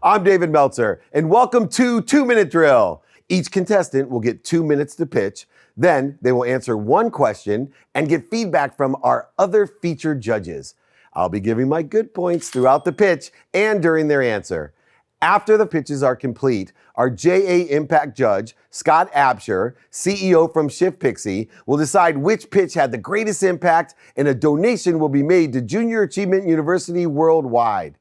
I'm David Meltzer, and welcome to 2-Minute Drill. Each contestant will get 2 minutes to pitch. Then they will answer one question and get feedback from our other featured judges. I'll be giving my good points throughout the pitch and during their answer. After the pitches are complete, our JA Impact judge, Scott Absher, CEO from ShiftPixy, will decide which pitch had the greatest impact, and a donation will be made to Junior Achievement University worldwide.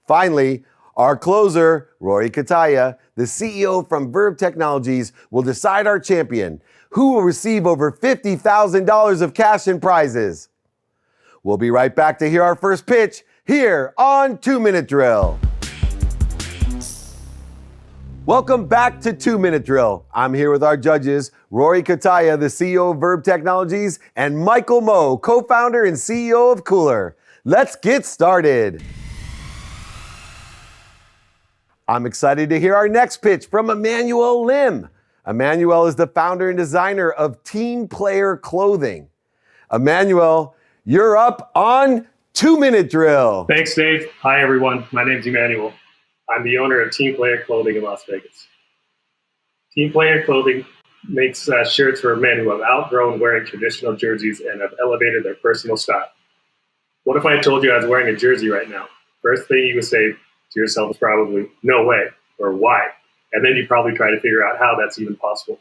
Finally, our closer, Rory Cutaia, the CEO from Verb Technologies, will decide our champion, who will receive over $50,000 of cash and prizes. We'll be right back to hear our first pitch here on 2-Minute Drill. Welcome back to 2-Minute Drill. I'm here with our judges, Rory Cutaia, the CEO of Verb Technologies, and Michael Moe, co-founder and CEO of Cooler. Let's get started. I'm excited to hear our next pitch from Emmanuel Lim. Emmanuel is the founder and designer of Team Player Clothing. Emmanuel, you're up on 2-Minute Drill. Thanks, Dave. Hi, everyone. My name's Emmanuel. I'm the owner of Team Player Clothing in Las Vegas. Team Player Clothing makes shirts for men who have outgrown wearing traditional jerseys and have elevated their personal style. What if I told you I was wearing a jersey right now? First thing you would say to yourself is probably, no way, or why? And then you probably try to figure out how that's even possible.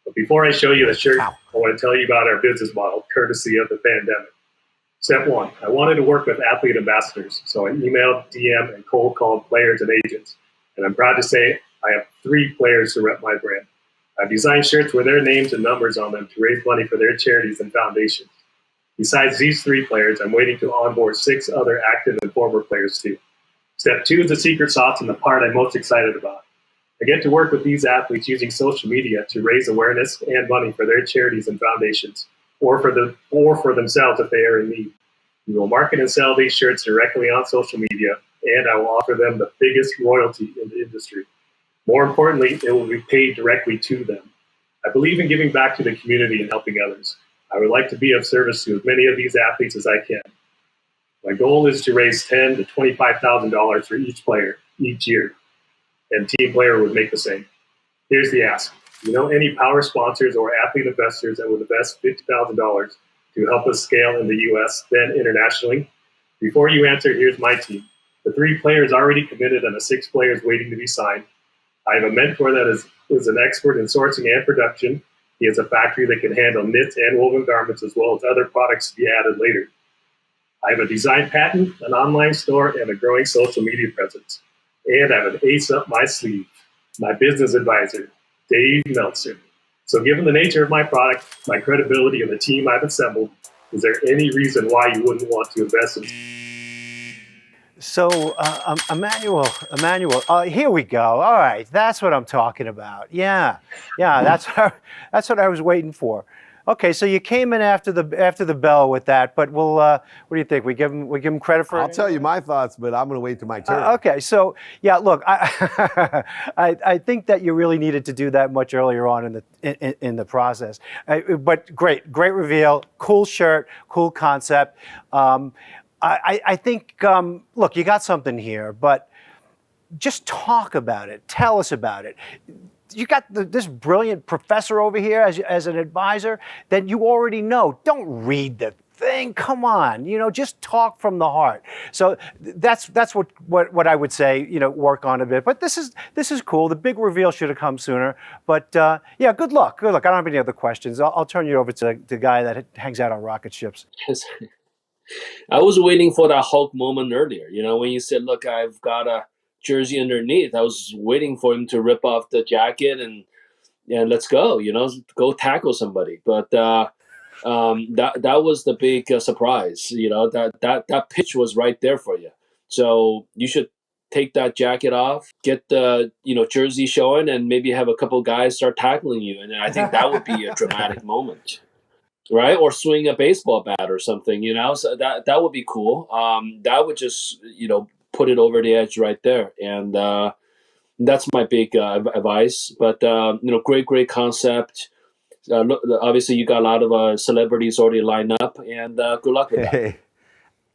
But before I show you the shirt, I want to tell you about our business model, courtesy of the pandemic. Step one, I wanted to work with athlete ambassadors, so I emailed, DM, and cold called players and agents. And I'm proud to say I have 3 players to rep my brand. I've designed shirts with their names and numbers on them to raise money for their charities and foundations. Besides these 3 players, I'm waiting to onboard 6 other active and former players too. Step 2 is the secret sauce and the part I'm most excited about. I get to work with these athletes using social media to raise awareness and money for their charities and foundations, or for themselves if they are in need. We will market and sell these shirts directly on social media, and I will offer them the biggest royalty in the industry. More importantly, it will be paid directly to them. I believe in giving back to the community and helping others. I would like to be of service to as many of these athletes as I can. My goal is to raise $10,000 to $25,000 for each player each year, and Team Player would make the same. Here's the ask. Do you know any power sponsors or athlete investors that would invest $50,000 to help us scale in the U.S., then internationally? Before you answer, here's my team. The 3 players already committed and the 6 players waiting to be signed. I have a mentor that is an expert in sourcing and production. He has a factory that can handle knits and woven garments as well as other products to be added later. I have a design patent, an online store, and a growing social media presence. And I have an ace up my sleeve, my business advisor, Dave Meltzer. So given the nature of my product, my credibility, and the team I've assembled, is there any reason why you wouldn't want to invest in? So, Emmanuel, here we go. All right, that's what I'm talking about. Yeah, that's what I was waiting for. Okay, so you came in after the bell with that, but we'll. What do you think? We give him credit for it? I'll tell you my thoughts, but I'm going to wait till my turn. Okay, so yeah, look, I think that you really needed to do that much earlier on in the process. But great reveal, cool shirt, cool concept. I think, look, you got something here, but just talk about it. Tell us about it. You got this brilliant professor over here as an advisor that you already know. Don't read the thing. Come on, just talk from the heart. So that's what I would say. Work on a bit. But this is cool. The big reveal should have come sooner. But yeah, good luck. I don't have any other questions. I'll turn you over to the guy that hangs out on rocket ships. I was waiting for that Hulk moment earlier. When you said, "Look, I've got a jersey underneath," I was waiting for him to rip off the jacket and let's go. Go tackle somebody. But that was the big surprise. That pitch was right there for you. So you should take that jacket off, get the jersey showing, and maybe have a couple guys start tackling you. And I think that would be a dramatic moment. Right? Or swing a baseball bat or something, so that would be cool. That would just, put it over the edge right there. And that's my big advice. But, great concept. Obviously, you got a lot of celebrities already lined up, and good luck with that.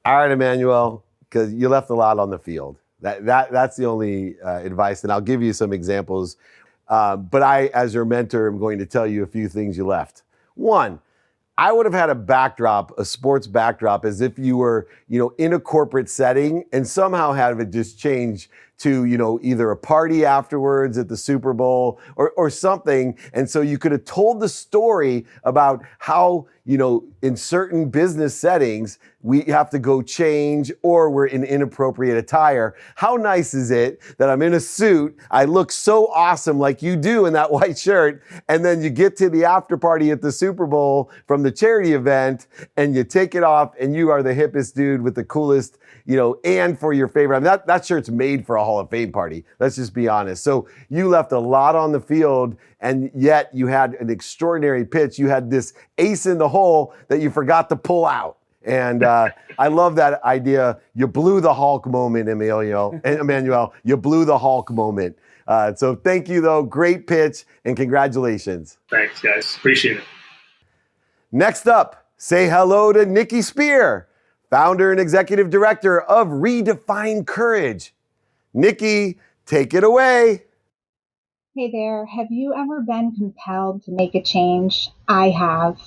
All right, Emmanuel, because you left a lot on the field. That's the only advice, and I'll give you some examples. But I, as your mentor, am going to tell you a few things you left. One, I would have had a backdrop, a sports backdrop, as if you were, in a corporate setting, and somehow have it just change to, either a party afterwards at the Super Bowl or something. And so you could have told the story about how, in certain business settings, we have to go change or we're in inappropriate attire. How nice is it that I'm in a suit, I look so awesome like you do in that white shirt, and then you get to the after party at the Super Bowl from the charity event and you take it off and you are the hippest dude with the coolest, and for your favorite. I mean, that shirt's made for a Hall of Fame party. Let's just be honest. So you left a lot on the field, and yet you had an extraordinary pitch. You had this ace in the hole that you forgot to pull out. And I love that idea. You blew the Hulk moment, Emmanuel. You blew the Hulk moment. So thank you, though. Great pitch, and congratulations. Thanks, guys. Appreciate it. Next up, say hello to Nikki Spear, founder and executive director of Redefine Courage. Nikki, take it away. Hey there. Have you ever been compelled to make a change? I have.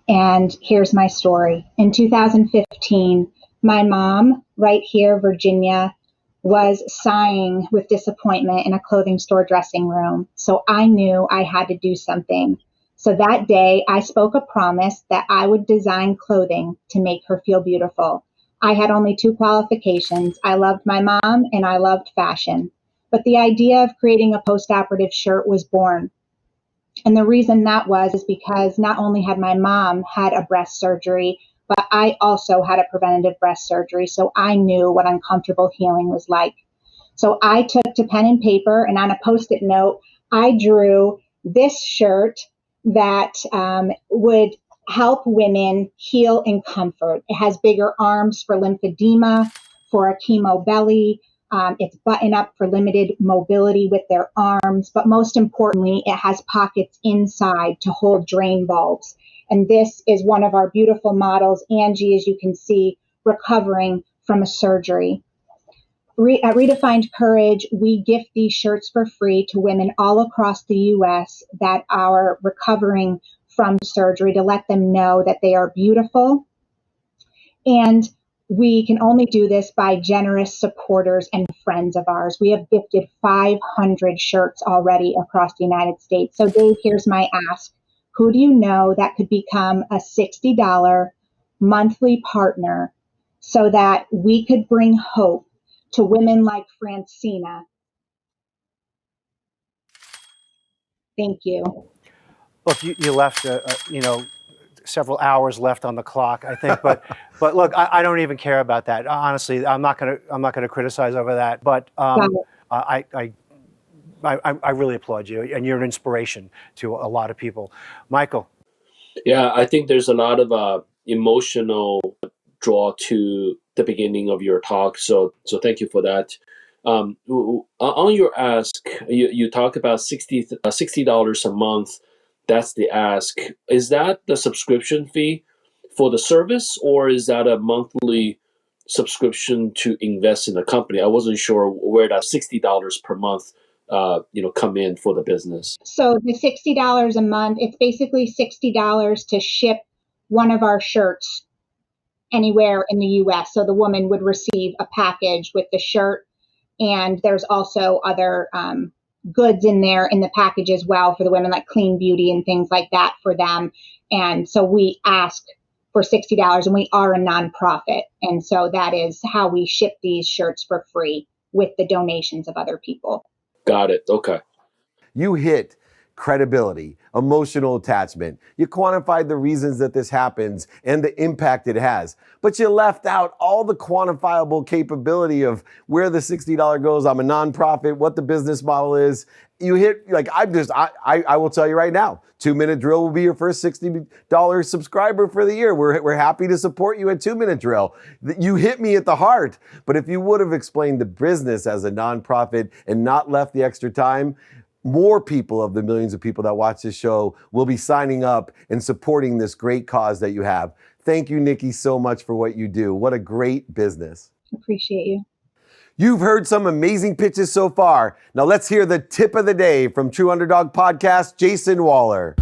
And here's my story. In 2015, my mom, right here, Virginia, was sighing with disappointment in a clothing store dressing room. So I knew I had to do something. So that day, I spoke a promise that I would design clothing to make her feel beautiful. I had only 2 qualifications. I loved my mom and I loved fashion. But the idea of creating a post-operative shirt was born. And the reason that was is because not only had my mom had a breast surgery, but I also had a preventative breast surgery. So I knew what uncomfortable healing was like. So I took to pen and paper, and on a Post-it note, I drew this shirt that would help women heal in comfort. It has bigger arms for lymphedema, for a chemo belly. It's button up for limited mobility with their arms. But most importantly, it has pockets inside to hold drain bulbs. And this is one of our beautiful models, Angie, as you can see, recovering from a surgery. At Redefined Courage, we gift these shirts for free to women all across the U.S. that are recovering from surgery, to let them know that they are beautiful. And we can only do this by generous supporters and friends of ours. We have gifted 500 shirts already across the United States. So Dave, here's my ask. Who do you know that could become a $60 monthly partner so that we could bring hope to women like Francina? Thank you. Look, you left, several hours left on the clock, I think. But look, I don't even care about that. Honestly, I'm not gonna criticize over that. But I really applaud you, and you're an inspiration to a lot of people. Michael. Yeah, I think there's a lot of emotional draw to the beginning of your talk. So thank you for that. On your ask, you talk about $60 a month. That's the ask. Is that the subscription fee for the service, or is that a monthly subscription to invest in the company? I wasn't sure where that $60 per month come in for the business. So the $60 a month, it's basically $60 to ship one of our shirts anywhere in the U.S. So the woman would receive a package with the shirt, and there's also other goods in there in the package as well for the women, like clean beauty and things like that for them. And so we ask for $60, and we are a nonprofit. And so that is how we ship these shirts for free with the donations of other people. Got it. Okay. You hit credibility, emotional attachment. You quantified the reasons that this happens and the impact it has. But you left out all the quantifiable capability of where the $60 goes. I'm a nonprofit, what the business model is. You hit, I will tell you right now, 2-Minute Drill will be your first $60 subscriber for the year. We're happy to support you at 2-Minute Drill. You hit me at the heart. But if you would have explained the business as a nonprofit and not left the extra time, more people of the millions of people that watch this show will be signing up and supporting this great cause that you have. Thank you, Nikki, so much for what you do. What a great business. Appreciate you. You've heard some amazing pitches so far. Now let's hear the tip of the day from True Underdog Podcast, Jayson Waller.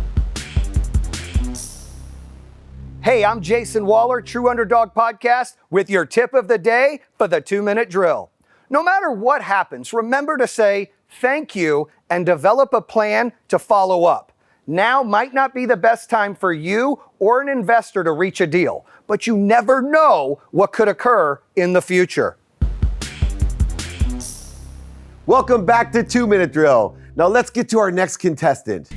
Hey, I'm Jayson Waller, True Underdog Podcast, with your tip of the day for the 2-minute drill. No matter what happens, remember to say thank you and develop a plan to follow up. Now might not be the best time for you or an investor to reach a deal, but you never know what could occur in the future. Welcome back to 2-Minute Drill. Now let's get to our next contestant.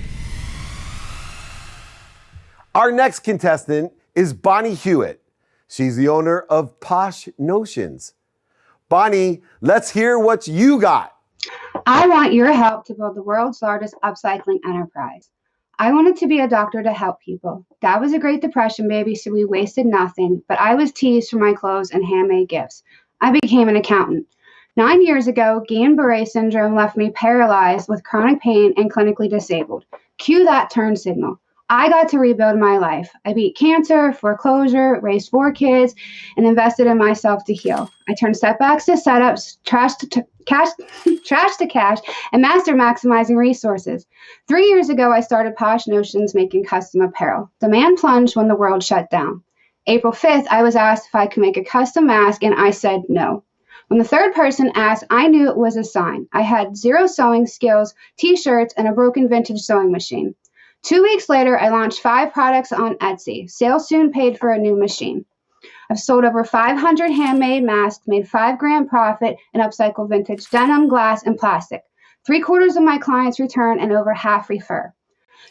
Our next contestant is Bonnie Hewitt. She's the owner of Posh Notions. Bonnie, let's hear what you got. I want your help to build the world's largest upcycling enterprise. I wanted to be a doctor to help people. Dad was a Great Depression baby, so we wasted nothing, but I was teased for my clothes and handmade gifts. I became an accountant. 9 years ago, Guillain-Barré syndrome left me paralyzed with chronic pain and clinically disabled. Cue that turn signal. I got to rebuild my life. I beat cancer, foreclosure, raised 4 kids, and invested in myself to heal. I turned setbacks to setups, trash to cash, and master maximizing resources. 3 years ago, I started Posh Notions making custom apparel. Demand plunged when the world shut down. April 5th, I was asked if I could make a custom mask, and I said no. When the third person asked, I knew it was a sign. I had 0 sewing skills, t-shirts, and a broken vintage sewing machine. 2 weeks later, I launched 5 products on Etsy. Sales soon paid for a new machine. I've sold over 500 handmade masks, made $5,000 profit, and upcycled vintage denim, glass, and plastic. 3/4 of my clients return and over half refer.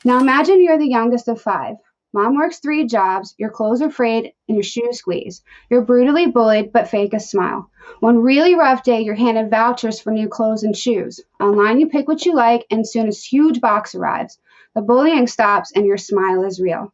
Now imagine you're the youngest of 5. Mom works 3 jobs, your clothes are frayed, and your shoes squeeze. You're brutally bullied, but fake a smile. One really rough day, you're handed vouchers for new clothes and shoes. Online, you pick what you like, and soon a huge box arrives. The bullying stops and your smile is real.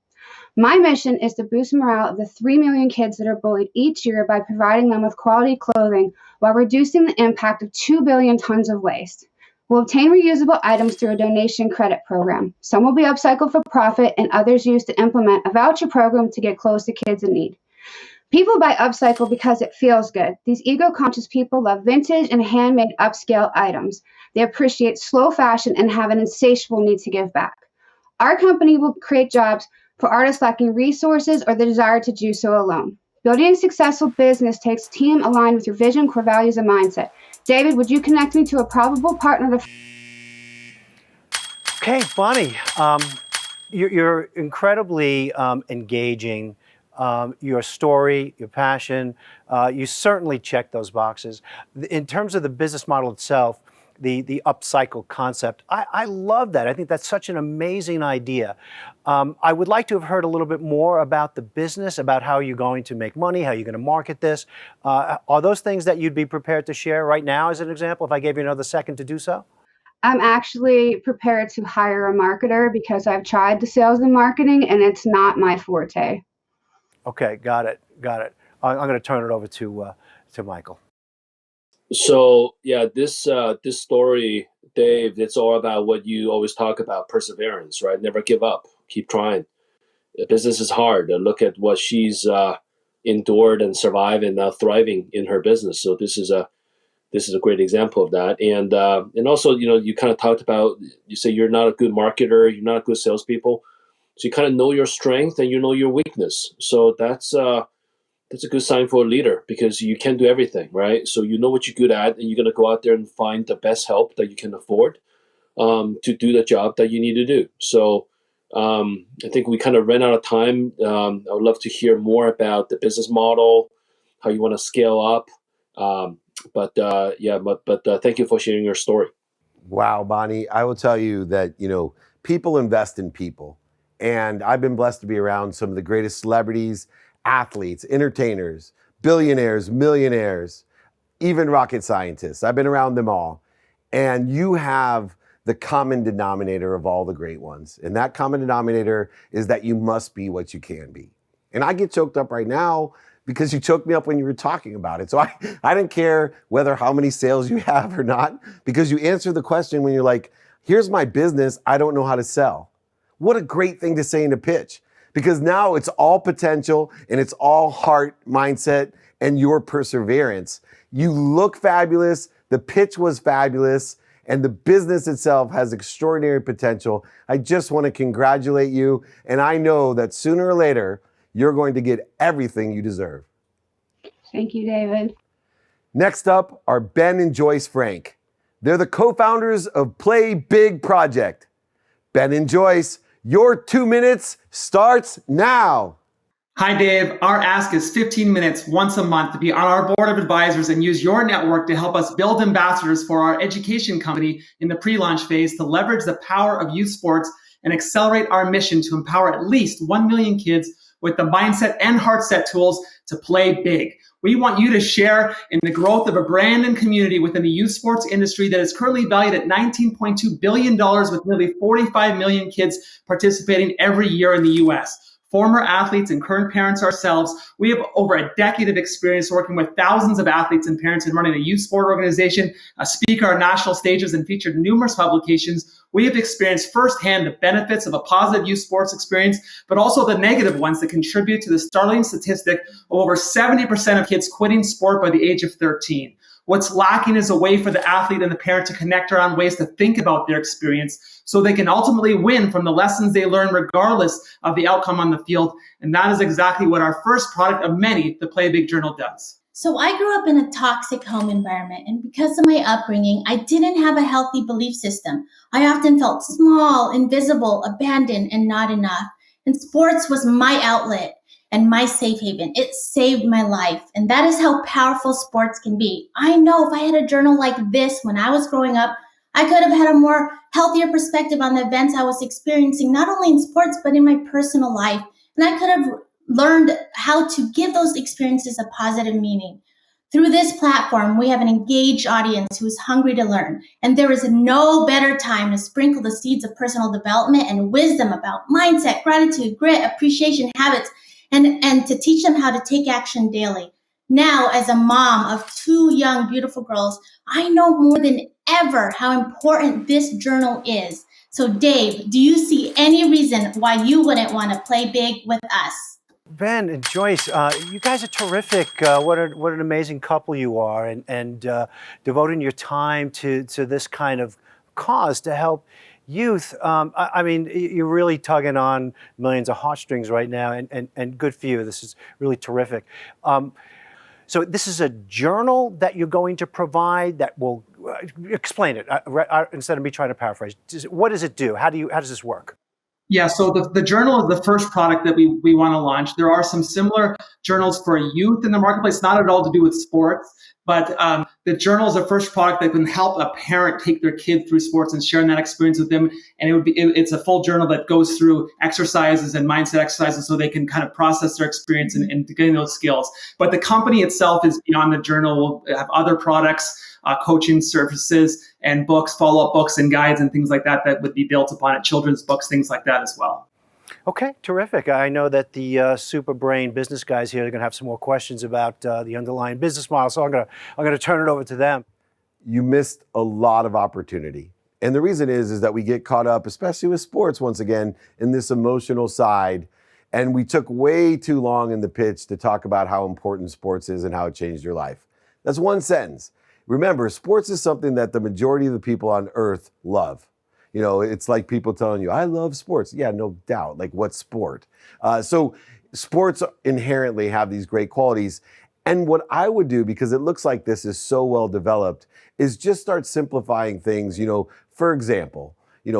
My mission is to boost morale of the 3 million kids that are bullied each year by providing them with quality clothing while reducing the impact of 2 billion tons of waste. We'll obtain reusable items through a donation credit program. Some will be upcycled for profit and others used to implement a voucher program to get clothes to kids in need. People buy upcycle because it feels good. These ego-conscious people love vintage and handmade upscale items. They appreciate slow fashion and have an insatiable need to give back. Our company will create jobs for artists lacking resources or the desire to do so alone. Building a successful business takes a team aligned with your vision, core values, and mindset. David, would you connect me to a probable partner to... Okay, Bonnie, you're incredibly engaging. Your story, your passion, you certainly check those boxes. In terms of the business model itself, the upcycle concept, I love that. I think that's such an amazing idea. I would like to have heard a little bit more about the business, about how you're going to make money, how you're going to market this. Are those things that you'd be prepared to share right now as an example, if I gave you another second to do so? I'm actually prepared to hire a marketer because I've tried the sales and marketing and it's not my forte. Okay, got it. I'm going to turn it over to Michael. So yeah, this story, Dave, it's all about what you always talk about: perseverance, right? Never give up, keep trying. The business is hard. Look at what she's endured and survived, and now thriving in her business. So this is a great example of that. And also, you kind of talked about, you say you're not a good marketer, you're not a good salespeople, so you kind of know your strength and you know your weakness. So that's a good sign for a leader, because you can't do everything, right? So you know what you're good at, and you're going to go out there and find the best help that you can afford to do the job that you need to do. So I think we kind of ran out of time. I would love to hear more about the business model, how you want to scale up. But thank you for sharing your story. Wow, Bonnie, I will tell you that, people invest in people. And I've been blessed to be around some of the greatest celebrities, athletes, entertainers, billionaires, millionaires, even rocket scientists. I've been around them all. And you have the common denominator of all the great ones. And that common denominator is that you must be what you can be. And I get choked up right now because you choked me up when you were talking about it. So I didn't care whether how many sales you have or not, because you answer the question when you're like, here's my business, I don't know how to sell. What a great thing to say in a pitch, because now it's all potential and it's all heart, mindset, and your perseverance. You look fabulous. The pitch was fabulous. And the business itself has extraordinary potential. I just want to congratulate you. And I know that sooner or later, you're going to get everything you deserve. Thank you, David. Next up are Ben and Joyce Frank. They're the co-founders of Play Big Project. Ben and Joyce, your 2 minutes starts now. Hi, Dave. Our ask is 15 minutes once a month to be on our board of advisors and use your network to help us build ambassadors for our education company in the pre-launch phase to leverage the power of youth sports and accelerate our mission to empower at least 1 million kids with the mindset and heart set tools to play big. We want you to share in the growth of a brand and community within the youth sports industry that is currently valued at $19.2 billion with nearly 45 million kids participating every year in the U.S. Former athletes and current parents ourselves, we have over a decade of experience working with thousands of athletes and parents in running a youth sport organization, a speaker on national stages, and featured in numerous publications. We have experienced firsthand the benefits of a positive youth sports experience, but also the negative ones that contribute to the startling statistic of over 70% of kids quitting sport by the age of 13. What's lacking is a way for the athlete and the parent to connect around ways to think about their experience so they can ultimately win from the lessons they learn regardless of the outcome on the field. And that is exactly what our first product of many, the Play Big Journal, does. So I grew up in a toxic home environment, and because of my upbringing, I didn't have a healthy belief system. I often felt small, invisible, abandoned, and not enough. And sports was my outlet and my safe haven. It saved my life. And that is how powerful sports can be. I know if I had a journal like this when I was growing up, I could have had a more healthier perspective on the events I was experiencing, not only in sports, but in my personal life. And I could have learned how to give those experiences a positive meaning. Through this platform, we have an engaged audience who is hungry to learn. And there is no better time to sprinkle the seeds of personal development and wisdom about mindset, gratitude, grit, appreciation, habits, and to teach them how to take action daily. Now, as a mom of 2 young, beautiful girls, I know more than ever how important this journal is. So, Dave, do you see any reason why you wouldn't want to play big with us? Ben and Joyce, you guys are terrific. What an amazing couple you are, and devoting your time to this kind of cause to help youth. I mean, you're really tugging on millions of heartstrings right now, and good for you. This is really terrific. So this is a journal that you're going to provide that will explain it instead of me trying to paraphrase. What does it do? How does this work? Yeah, so the journal is the first product that we want to launch. There are some similar journals for youth in the marketplace, not at all to do with sports, but the journal is the first product that can help a parent take their kid through sports and sharing that experience with them. And it's a full journal that goes through exercises and mindset exercises so they can kind of process their experience and getting those skills. But the company itself is beyond the journal. We'll have other products, coaching services and books, follow-up books and guides and things like that would be built upon it, children's books, things like that as well. Okay, terrific. I know that the super brain business guys here are going to have some more questions about the underlying business model, so I'm going to turn it over to them. You missed a lot of opportunity. And the reason is that we get caught up, especially with sports once again, in this emotional side. And we took way too long in the pitch to talk about how important sports is and how it changed your life. That's one sentence. Remember, sports is something that the majority of the people on earth love. You know, it's like people telling you, I love sports. Yeah, no doubt. Like, what sport? So sports inherently have these great qualities. And what I would do, because it looks like this is so well developed, is just start simplifying things. You know, for example,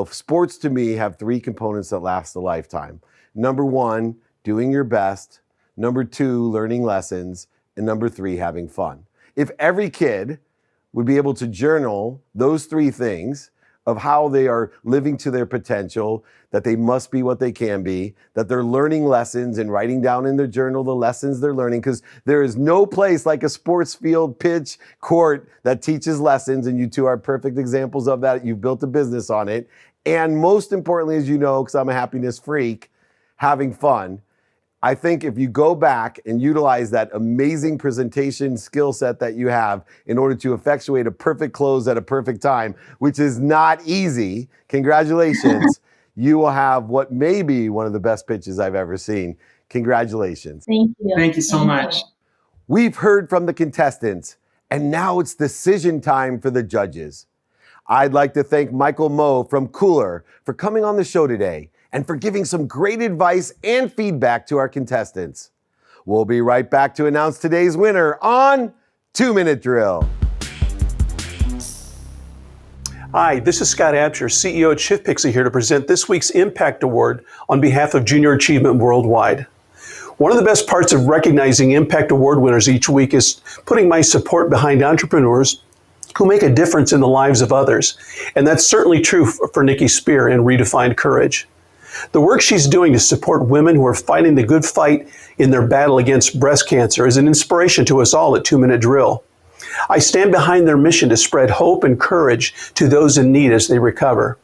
sports to me have 3 components that last a lifetime. Number 1, doing your best. Number 2, learning lessons. And number 3, having fun. If every kid would be able to journal those 3 things of how they are living to their potential, that they must be what they can be, that they're learning lessons and writing down in their journal the lessons they're learning, because there is no place like a sports field, pitch, court that teaches lessons, and you two are perfect examples of that. You've built a business on it. And most importantly, as you know, because I'm a happiness freak, having fun. I think if you go back and utilize that amazing presentation skill set that you have in order to effectuate a perfect close at a perfect time, which is not easy, congratulations, you will have what may be one of the best pitches I've ever seen. Congratulations. Thank you. Thank you so much. We've heard from the contestants, And now it's decision time for the judges. I'd like to thank Michael Moe from Cooler for coming on the show today and for giving some great advice and feedback to our contestants. We'll be right back to announce today's winner on 2 Minute Drill. Hi, this is Scott Absher, CEO at ShiftPixy, here to present this week's Impact Award on behalf of Junior Achievement Worldwide. One of the best parts of recognizing Impact Award winners each week is putting my support behind entrepreneurs who make a difference in the lives of others. And that's certainly true for Nikki Spear in Redefined Courage. The work she's doing to support women who are fighting the good fight in their battle against breast cancer is an inspiration to us all at 2 Minute Drill. I stand behind their mission to spread hope and courage to those in need as they recover.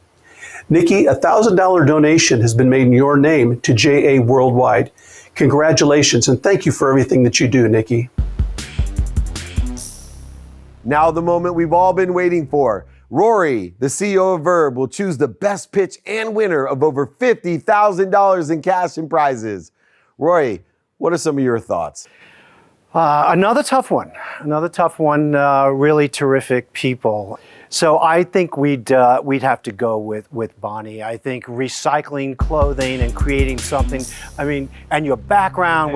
Nikki, a $1,000 donation has been made in your name to JA Worldwide. Congratulations, and thank you for everything that you do, Nikki. Now the moment we've all been waiting for. Rory, the CEO of Verb, will choose the best pitch and winner of over $50,000 in cash and prizes. Rory, what are some of your thoughts? Another tough one. Really terrific people. So I think we'd have to go with Bonnie. I think recycling clothing and creating something. I mean, and your background.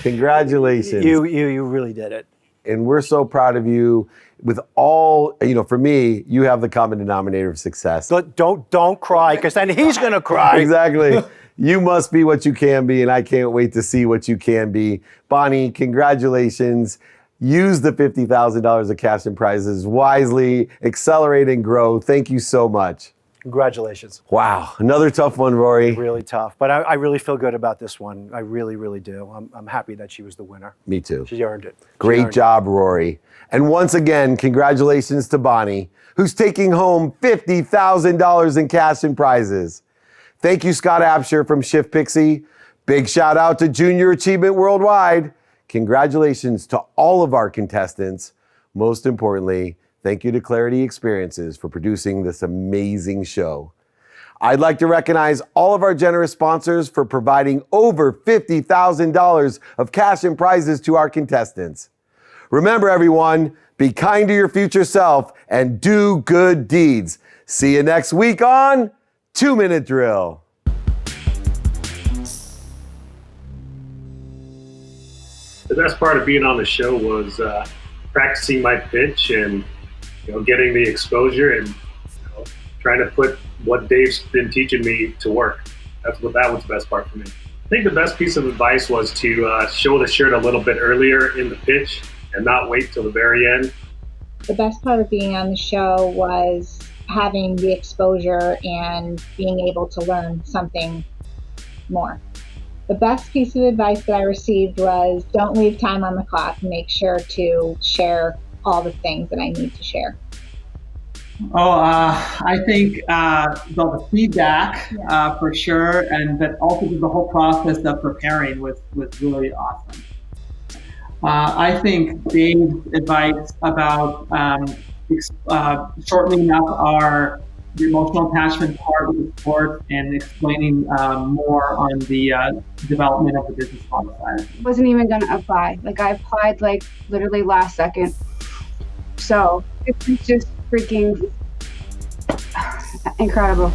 Congratulations. You really did it. And we're so proud of you. With all, for me, you have the common denominator of success. Don't cry, because then he's gonna cry. Exactly. You must be what you can be, and I can't wait to see what you can be. Bonnie, congratulations. Use the $50,000 of cash and prizes wisely, accelerate and grow. Thank you so much. Congratulations. Wow, another tough one, Rory. Really tough, but I really feel good about this one. I really, really do. I'm happy that she was the winner. Me too. She earned it. Great job, Rory. And once again, congratulations to Bonnie, who's taking home $50,000 in cash and prizes. Thank you, Scott Absher from ShiftPixy. Big shout out to Junior Achievement Worldwide. Congratulations to all of our contestants. Most importantly, thank you to Clarity Experiences for producing this amazing show. I'd like to recognize all of our generous sponsors for providing over $50,000 of cash and prizes to our contestants. Remember, everyone, be kind to your future self and do good deeds. See you next week on 2 Minute Drill. The best part of being on the show was practicing my pitch and getting the exposure and trying to put what Dave's been teaching me to work. That was the best part for me. I think the best piece of advice was to show the shirt a little bit earlier in the pitch and not wait till the very end. The best part of being on the show was having the exposure and being able to learn something more. The best piece of advice that I received was don't leave time on the clock. Make sure to share all the things that I need to share. I think the feedback for sure, and but also the whole process of preparing was really awesome. I think Dave's advice about shortening up the emotional attachment part of the sport and explaining more on the development of the business model side. Wasn't even going to apply. I applied literally last second. So it was just freaking incredible.